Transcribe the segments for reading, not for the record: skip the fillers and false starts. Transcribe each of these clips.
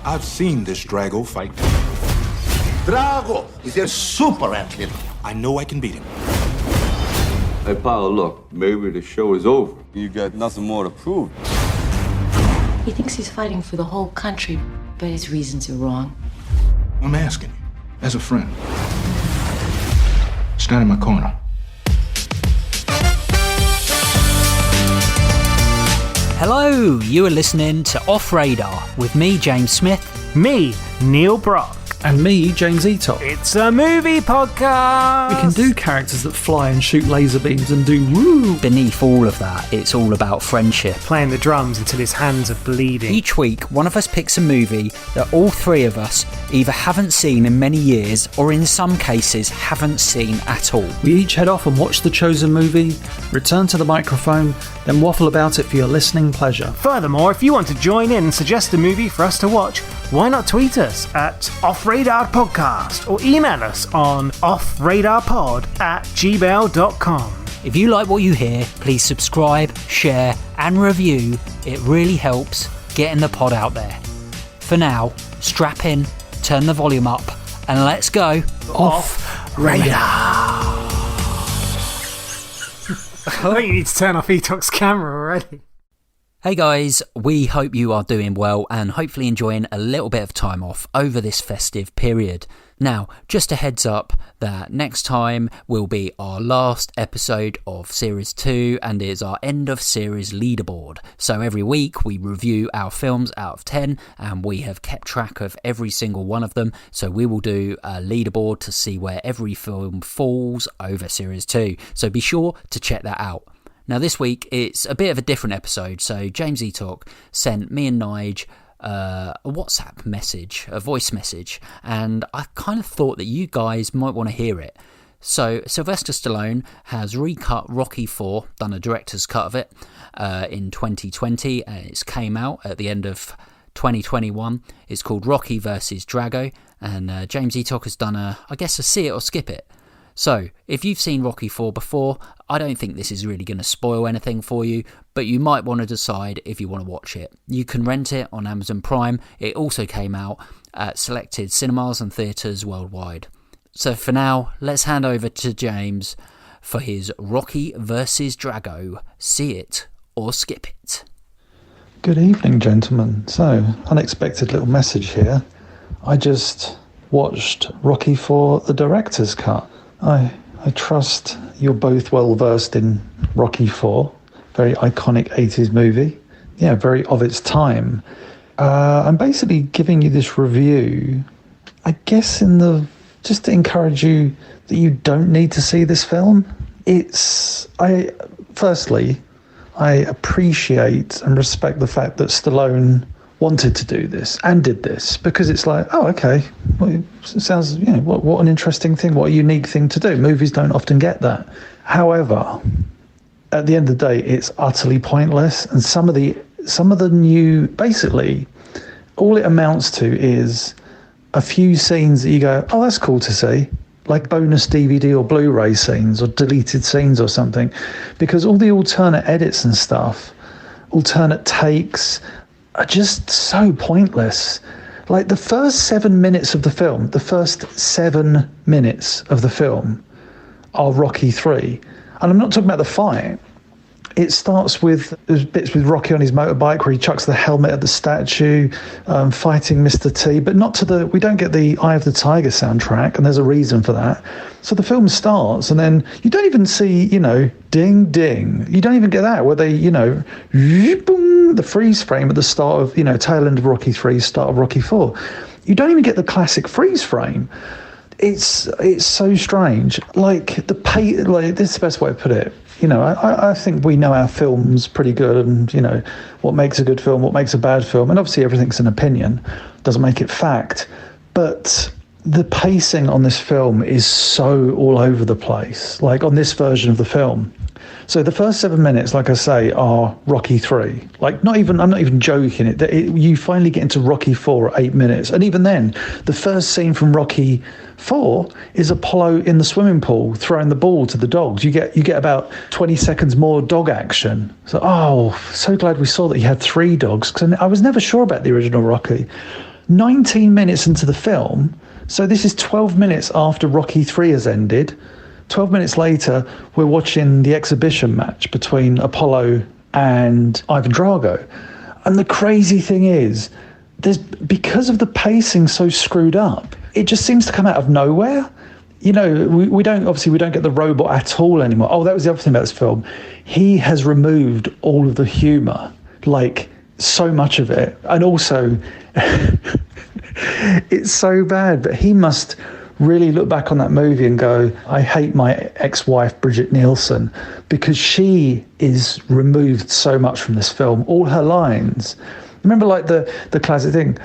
I've seen this Drago fight. Drago is a super athlete. I know I can beat him. Hey, Paolo, look, maybe the show is over. You got nothing more to prove. He thinks he's fighting for the whole country, but his reasons are wrong. I'm asking you, as a friend. Stand in my corner. Hello, you are listening to Off Radar with me, James Smith. Me, Neil Brock. And me, James Eatock. It's a movie podcast! We can do characters that fly and shoot laser beams and do woo! Beneath all of that, it's all about friendship. Playing the drums until his hands are bleeding. Each week, one of us picks a movie that all three of us either haven't seen in many years or in some cases haven't seen at all. We each head off and watch the chosen movie, return to the microphone, then waffle about it for your listening pleasure. Furthermore, if you want to join in and suggest a movie for us to watch, why not tweet us at Off Radar Podcast or email us on offradarpod@gmail.com. If you like what you hear, please subscribe, share and review. It really helps getting the pod out there. For now, strap in, turn the volume up and let's go Off Radar. I think you need to turn off Eatock's camera already. Hey guys, we hope you are doing well and hopefully enjoying a little bit of time off over this festive period. Now, just a heads up that next time will be our last episode of Series 2 and is our end of series leaderboard. So every week we review our films out of 10 and we have kept track of every single one of them. So we will do a leaderboard to see where every film falls over Series 2. So be sure to check that out. Now this week it's a bit of a different episode, so James Eatock sent me and Nige a WhatsApp message, a voice message, and I kind of thought that you guys might want to hear it. So Sylvester Stallone has recut Rocky IV, done a director's cut of it in 2020, and it's came out at the end of 2021. It's called Rocky vs. Drago, and James Eatock has done a see it or skip it. So, if you've seen Rocky IV before, I don't think this is really going to spoil anything for you, but you might want to decide if you want to watch it. You can rent it on Amazon Prime. It also came out at selected cinemas and theatres worldwide. So for now, let's hand over to James for his Rocky vs. Drago, see it or skip it. Good evening, gentlemen. So, unexpected little message here. I just watched Rocky IV, the director's cut. I trust you're both well versed in Rocky IV, very iconic 80s movie, yeah, very of its time. I'm basically giving you this review, I guess, just to encourage you that you don't need to see this film. Firstly, I appreciate and respect the fact that Stallone wanted to do this and did this, because it's like, oh, okay, well, it sounds, what an interesting thing, what a unique thing to do. Movies don't often get that. However, at the end of the day, it's utterly pointless, and some of the new, basically all it amounts to is a few scenes that you go, oh, that's cool to see, like bonus DVD or Blu-ray scenes or deleted scenes or something, because all the alternate edits and stuff, alternate takes, are just so pointless. Like the first 7 minutes of the film, are Rocky 3. And I'm not talking about the fight. It starts with bits with Rocky on his motorbike where he chucks the helmet at the statue, fighting Mr. T, but we don't get the Eye of the Tiger soundtrack, and there's a reason for that. So the film starts, and then you don't even see, ding, ding. You don't even get that, where they, boom, the freeze frame at the start of, tail end of Rocky 3, start of Rocky 4. You don't even get the classic freeze frame. It's so strange. Like, this is the best way to put it. I think we know our films pretty good, and, what makes a good film, what makes a bad film. And obviously everything's an opinion, doesn't make it fact. But the pacing on this film is so all over the place, like on this version of the film. So the first 7 minutes, like I say, are Rocky 3. Like, I'm not even joking. You finally get into Rocky 4 at 8 minutes. And even then, the first scene from Rocky 4 is Apollo in the swimming pool throwing the ball to the dogs. You get about 20 seconds more dog action. So glad we saw that he had 3 dogs, because I was never sure about the original Rocky. 19 minutes into the film, so this is 12 minutes after Rocky 3 has ended. 12 minutes later, we're watching the exhibition match between Apollo and Ivan Drago. And the crazy thing is, because of the pacing so screwed up, it just seems to come out of nowhere. You know, we don't get the robot at all anymore. Oh, that was the other thing about this film. He has removed all of the humour, like so much of it. And also, it's so bad, but he must really look back on that movie and go, I hate my ex-wife, Bridget Nielsen, because she is removed so much from this film. All her lines. Remember, like the classic thing,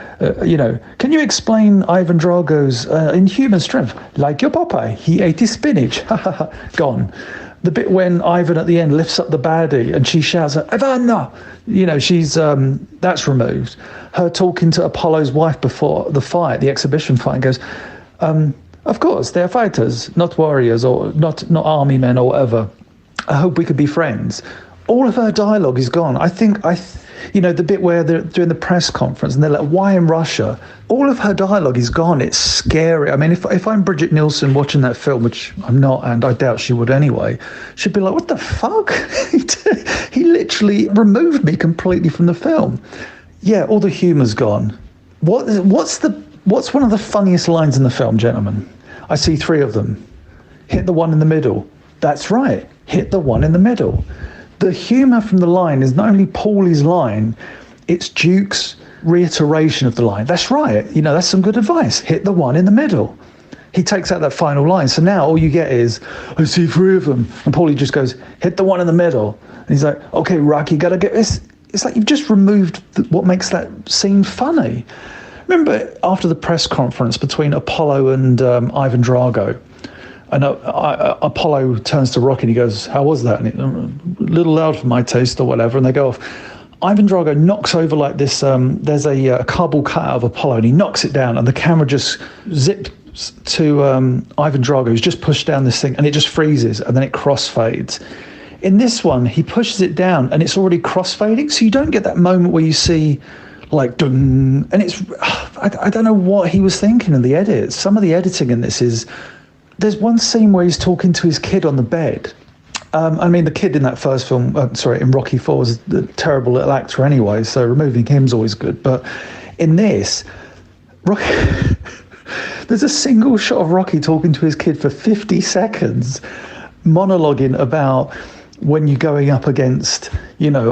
can you explain Ivan Drago's inhuman strength? Like your Popeye, he ate his spinach. Gone. The bit when Ivan at the end lifts up the baddie and she shouts, Ivana! She's, that's removed. Her talking to Apollo's wife before the fight, the exhibition fight, and goes, of course, they're fighters, not warriors or not army men or whatever. I hope we could be friends. All of her dialogue is gone. The bit where they're doing the press conference and they're like, why in Russia? All of her dialogue is gone. It's scary. I mean, if I'm Bridget Nielsen watching that film, which I'm not, and I doubt she would anyway, she'd be like, what the fuck? He literally removed me completely from the film. Yeah, all the humour's gone. What's one of the funniest lines in the film, gentlemen? I see 3 of them. Hit the one in the middle. That's right. Hit the one in the middle. The humour from the line is not only Paulie's line, it's Duke's reiteration of the line. That's right. That's some good advice. Hit the one in the middle. He takes out that final line. So now all you get is, I see 3 of them. And Paulie just goes, hit the one in the middle. And he's like, okay, Rocky, got to get this. It's like you've just removed what makes that scene funny. Remember after the press conference between Apollo and Ivan Drago, and Apollo turns to Rocky and he goes, how was that? And a little loud for my taste or whatever, and they go off. Ivan Drago knocks over like this, there's a cardboard cutout of Apollo, and he knocks it down, and the camera just zips to Ivan Drago, who's just pushed down this thing, and it just freezes, and then it crossfades. In this one, he pushes it down, and it's already crossfading, so you don't get that moment where you see like, dung, and it's, I don't know what he was thinking in the edit. Some of the editing in this is, there's one scene where he's talking to his kid on the bed. The kid in that first film, in Rocky IV, was a terrible little actor anyway, so removing him's always good. But in this, there's a single shot of Rocky talking to his kid for 50 seconds, monologuing about when you're going up against,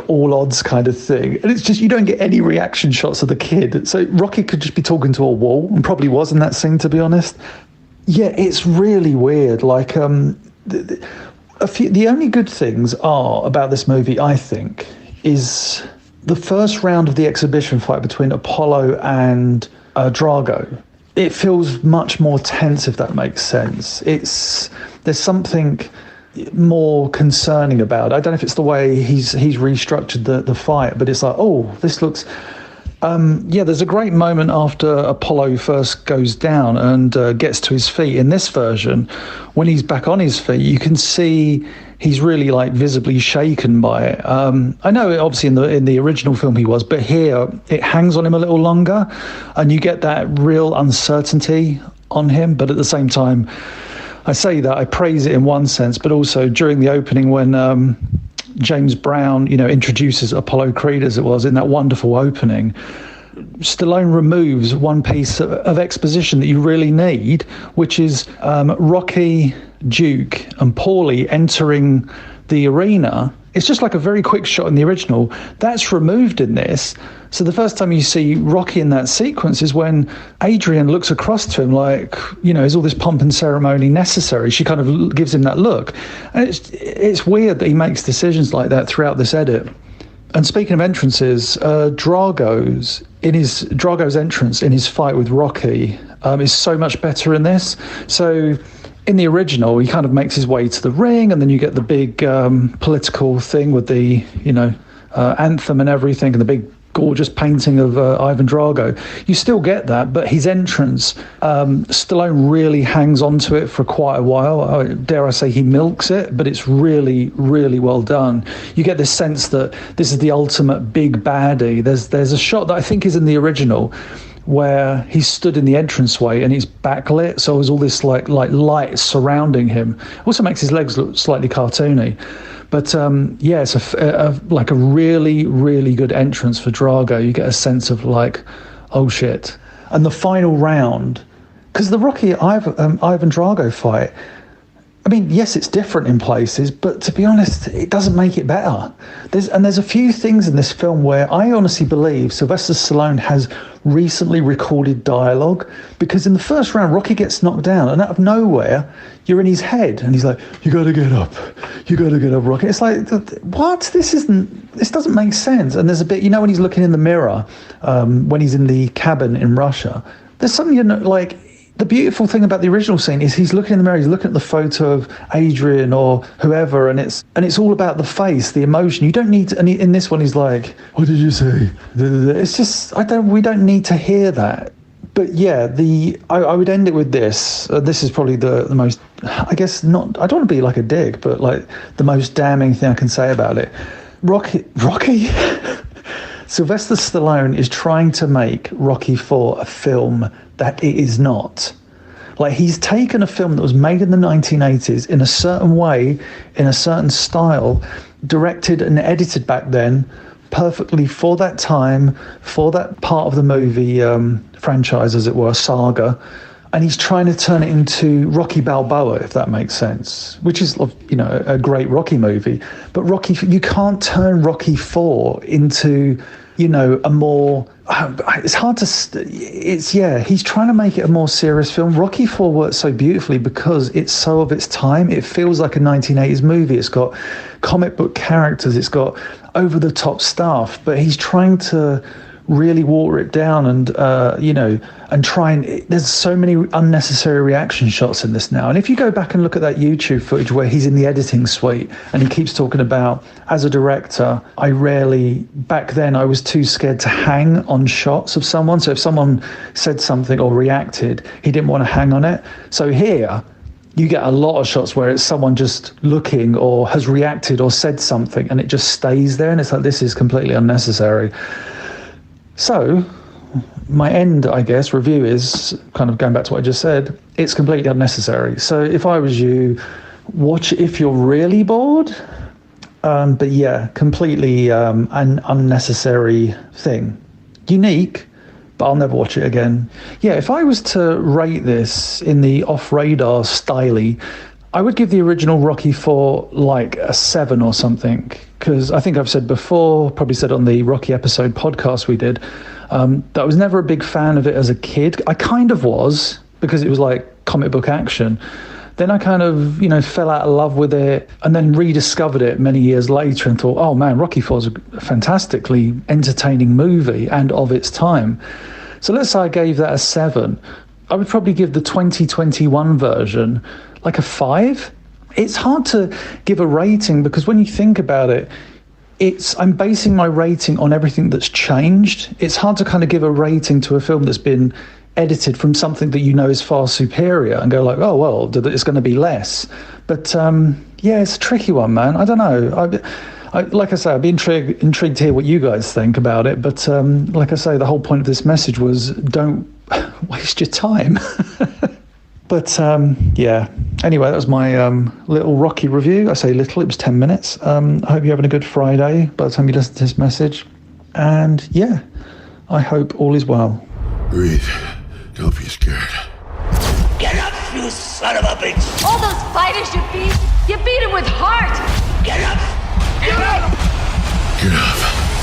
all odds kind of thing. And it's just, you don't get any reaction shots of the kid. So Rocky could just be talking to a wall, and probably was in that scene, to be honest. Yeah, it's really weird. Like, the only good things about this movie, I think, is the first round of the exhibition fight between Apollo and Drago. It feels much more tense, if that makes sense. There's something more concerning about it. I don't know if it's the way he's restructured the fight, but it's like, oh, this looks... there's a great moment after Apollo first goes down and gets to his feet. In this version, when he's back on his feet, you can see he's really like visibly shaken by it. I know obviously in the original film he was, but here it hangs on him a little longer, and you get that real uncertainty on him. But at the same time, I say that, I praise it in one sense, but also during the opening when James Brown, introduces Apollo Creed, as it was, in that wonderful opening, Stallone removes one piece of exposition that you really need, which is Rocky, Duke and Paulie entering the arena. It's just like a very quick shot in the original. That's removed in this. So the first time you see Rocky in that sequence is when Adrian looks across to him like, is all this pomp and ceremony necessary? She kind of gives him that look. And it's weird that he makes decisions like that throughout this edit. And speaking of entrances, Drago's entrance in his fight with Rocky is so much better in this. So in the original, he kind of makes his way to the ring, and then you get the big political thing with the, anthem and everything, and the big gorgeous painting of Ivan Drago. You still get that, but his entrance, Stallone really hangs on to it for quite a while. Dare I say he milks it, but it's really, really well done. You get this sense that this is the ultimate big baddie. There's a shot that I think is in the original where he's stood in the entranceway and he's backlit, so there's all this like light surrounding him. Also makes his legs look slightly cartoony. But yeah, it's a really, really good entrance for Drago. You get a sense of like, oh shit. And the final round, because the Rocky Ivan Drago fight, I mean, yes, it's different in places, but to be honest, it doesn't make it better. There's a few things in this film where I honestly believe Sylvester Stallone has recently recorded dialogue, because in the first round, Rocky gets knocked down, and out of nowhere, you're in his head, and he's like, "You got to get up, Rocky." It's like, what? This doesn't make sense. And there's a bit, you know, when he's looking in the mirror, when he's in the cabin in Russia, there's something, you know, like. The beautiful thing about the original scene is he's looking in the mirror, he's looking at the photo of Adrian or whoever, and it's all about the face, the emotion. You don't need to, and in this one he's like, "What did you say?" It's just, we don't need to hear that. But yeah, I would end it with this. This is probably the most, I guess, not, I don't want to be like a dick, but like the most damning thing I can say about it. Rocky? Sylvester Stallone is trying to make Rocky IV a film that it is not. Like, he's taken a film that was made in the 1980s in a certain way, in a certain style, directed and edited back then perfectly for that time, for that part of the movie franchise, as it were, saga. And he's trying to turn it into Rocky Balboa, if that makes sense, which is, you know, a great Rocky movie. But you can't turn Rocky IV into, you know, a more, it's hard to, he's trying to make it a more serious film. Rocky IV works so beautifully because it's so of its time. It feels like a 1980s movie. It's got comic book characters. It's got over-the-top stuff. But he's trying to really water it down and, you know, and there's so many unnecessary reaction shots in this now. And if you go back and look at that YouTube footage where he's in the editing suite and he keeps talking about, as a director, back then I was too scared to hang on shots of someone. So if someone said something or reacted, he didn't want to hang on it. So here, you get a lot of shots where it's someone just looking or has reacted or said something and it just stays there. And it's like, this is completely unnecessary. So, my end, I guess, review is kind of going back to what I just said. It's completely unnecessary. So if I was you, watch it if you're really bored. But yeah, completely an unnecessary thing. Unique, but I'll never watch it again. Yeah, if I was to rate this in the off-radar style, I would give the original Rocky IV like a 7 or something, because I think I've said before, probably said on the Rocky episode podcast we did, that I was never a big fan of it as a kid. I kind of was, because it was like comic book action. Then I kind of, you know, fell out of love with it and then rediscovered it many years later and thought, oh man, Rocky IV is a fantastically entertaining movie and of its time. So let's say I gave that a 7. I would probably give the 2021 version like a 5. It's hard to give a rating because when you think about it, I'm basing my rating on everything that's changed. It's hard to kind of give a rating to a film that's been edited from something that you know is far superior and go like, oh, well, it's going to be less. But yeah, it's a tricky one, man. I don't know. Like I say, I'd be intrigued to hear what you guys think about it. But like I say, the whole point of this message was don't waste your time. But yeah, anyway, that was my little Rocky review. I say little, it was 10 minutes. I hope you're having a good Friday by the time you listen to this message. And yeah, I hope all is well. Breathe. Don't be scared. Get up, you son of a bitch! All those fighters you beat them with heart. Get up! Get up! Get up.